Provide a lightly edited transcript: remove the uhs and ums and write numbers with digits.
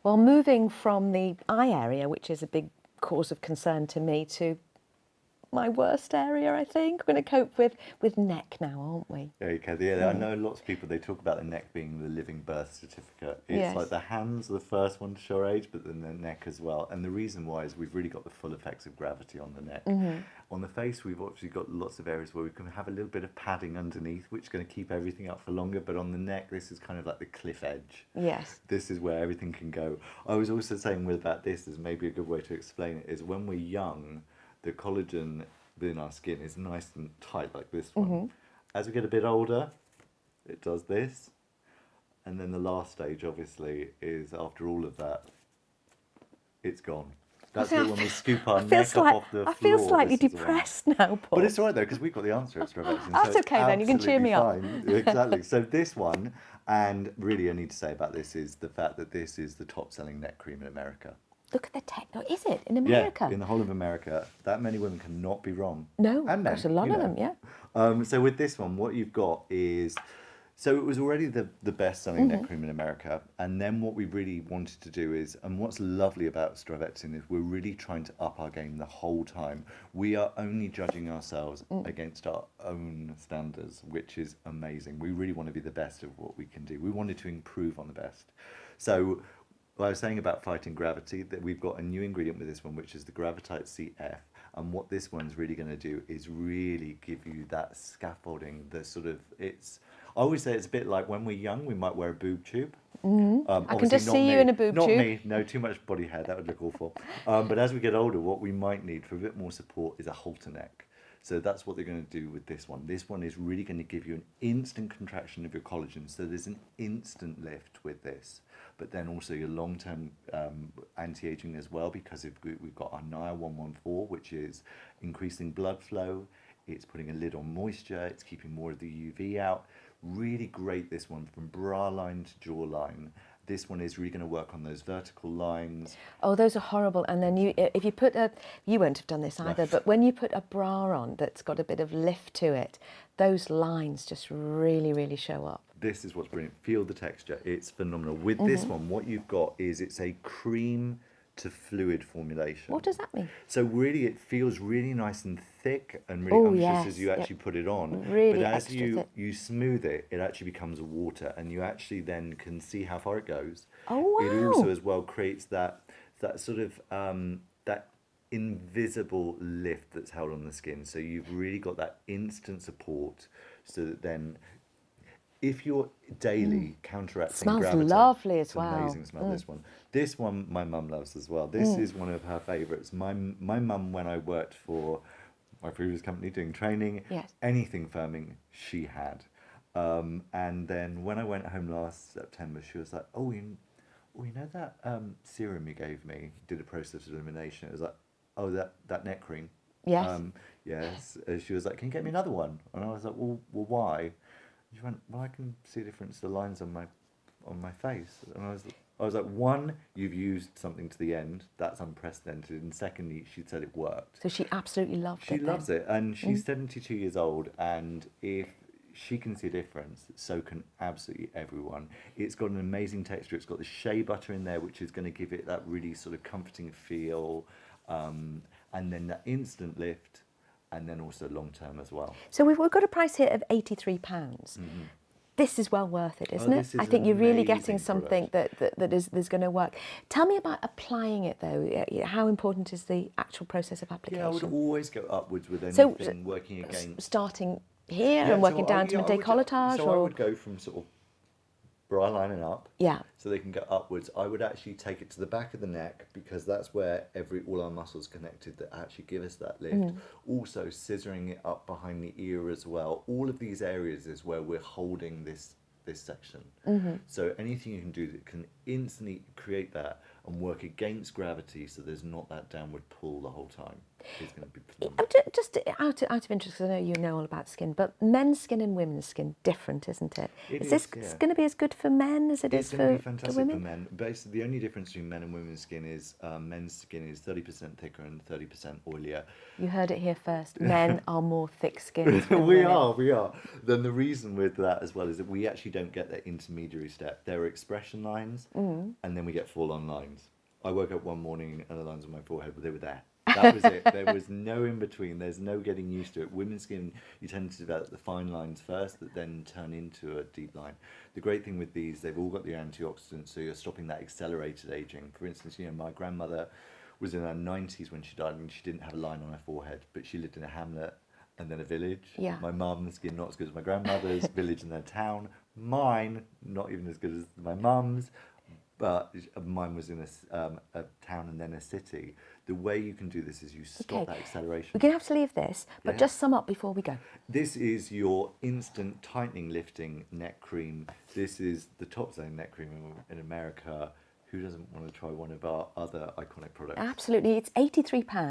Well, moving from the eye area, which is a big cause of concern to me, to my worst area, I think. We're going to cope with neck now, aren't we? Yeah, you can. Yeah, I know lots of people, they talk about the neck being the living birth certificate. It's Yes. like the hands are the first one to show our age, but then the neck as well. And the reason why is we've really got the full effects of gravity on the neck. On the face, we've obviously got lots of areas where we can have a little bit of padding underneath, which is going to keep everything up for longer. But on the neck, this is kind of like the cliff edge. Yes. This is where everything can go. I was also saying about this, is maybe a good way to explain it, is when we're young, the collagen within our skin is nice and tight like this one. As we get a bit older, it does this. And then the last stage, obviously, is after all of that, it's gone. That's it when we scoop our neck up off the floor. I feel slightly this is the one. depressed now, Paul. But it's all right, though, because we've got the answer at StriVectin. That's so it's okay then, you can cheer me up. absolutely fine. Exactly. So this one, and really I need to say about this is the fact that this is the top-selling neck cream in America. Look at the techno. Is it in America? Yeah, in the whole of America. That many women cannot be wrong. No, and men, there's a lot of them, yeah. So with this one, what you've got is, so it was already the best-selling neck cream in America, and then what we really wanted to do is, and what's lovely about StriVectin is we're really trying to up our game the whole time. We are only judging ourselves against our own standards, which is amazing. We really want to be the best of what we can do. We wanted to improve on the best. So I was saying about fighting gravity, that we've got a new ingredient with this one, which is the Gravitite CF. And what this one's really going to do is really give you that scaffolding, the sort of, I always say it's a bit like when we're young, we might wear a boob tube. I can just see you in a boob not tube. Not me, no, too much body hair, that would look awful. But as we get older, what we might need for a bit more support is a halter neck. So that's what they're going to do with this one. This one is really going to give you an instant contraction of your collagen. So there's an instant lift with this. But then also your long-term anti-aging as well, because we've got our NIA 114, which is increasing blood flow. It's putting a lid on moisture. It's keeping more of the UV out. Really great, this one, from bra line to jawline. This one is really going to work on those vertical lines. Oh, those are horrible. And then if you put you won't have done this either, but when you put a bra on that's got a bit of lift to it, those lines just really, really show up. This is what's brilliant. Feel the texture. It's phenomenal. With this one, what you've got is it's a cream to fluid formulation. What does that mean? So really, it feels really nice and thick and really unctuous as you actually put it on. Really but as thick. you smooth it, it actually becomes water, and you actually then can see how far it goes. Oh, wow. It also as well creates that sort of that invisible lift that's held on the skin. So you've really got that instant support, so that then, if you're daily counteracting Smells gravity, lovely as it's well. amazing smell. This one my mum loves as well. This is one of her favourites. My mum, when I worked for my previous company doing training, anything firming she had. And then when I went home last September, she was like, oh, you know that serum you gave me, did a process of elimination. It was like, oh, that neck cream. Yes. Yes. She was like, can you get me another one? And I was like, well, why? She went, well, I can see a difference to the lines on my face. And I was like, one, you've used something to the end. That's unprecedented. And secondly, she said it worked. So she absolutely loved it. She loves it. And she's 72 years old. And if she can see a difference, so can absolutely everyone. It's got an amazing texture. It's got the shea butter in there, which is going to give it that really sort of comforting feel. And then that instant lift. And then also long term as well. So we've got a price here of £83. This is well worth it, isn't it? I think you're really getting something that is going to work. Tell me about applying it, though. How important is the actual process of application? Yeah, I would always go upwards with anything working again. Starting here and working down to décolletage? So I would go from sort of bra line and up. Yeah. So they can go upwards. I would actually take it to the back of the neck, because that's where all our muscles connected that actually give us that lift. Also scissoring it up behind the ear as well. All of these areas is where we're holding this section. So anything you can do that can instantly create that. and work against gravity so there's not that downward pull the whole time. It's going to be Just out of interest, because I know you know all about skin, but men's skin and women's skin, different, isn't it? Is this going to be as good for men as it is for women? It's going to be fantastic for men. Basically, the only difference between men and women's skin is men's skin is 30% thicker and 30% oilier. You heard it here first. Men are more thick-skinned than we women. are. Then the reason with that as well is that we actually don't get that intermediary step. There are expression lines, and then we get full-on lines. I woke up one morning and the lines on my forehead, they were there. That was it. There was no in between. There's no getting used to it. Women's skin, you tend to develop the fine lines first that then turn into a deep line. The great thing with these, they've all got the antioxidants, so you're stopping that accelerated aging. For instance, my grandmother was in her 90s when she died, and she didn't have a line on her forehead, but she lived in a hamlet and then a village. Yeah. My mum's skin not as good as my grandmother's, village and then a town. Mine, not even as good as my mum's, but mine was in a town and then a city. The way you can do this is you stop that acceleration. We're going to have to leave this, but just sum up before we go. This is your instant tightening, lifting neck cream. This is the top selling neck cream in America. Who doesn't want to try one of our other iconic products? Absolutely. It's £83.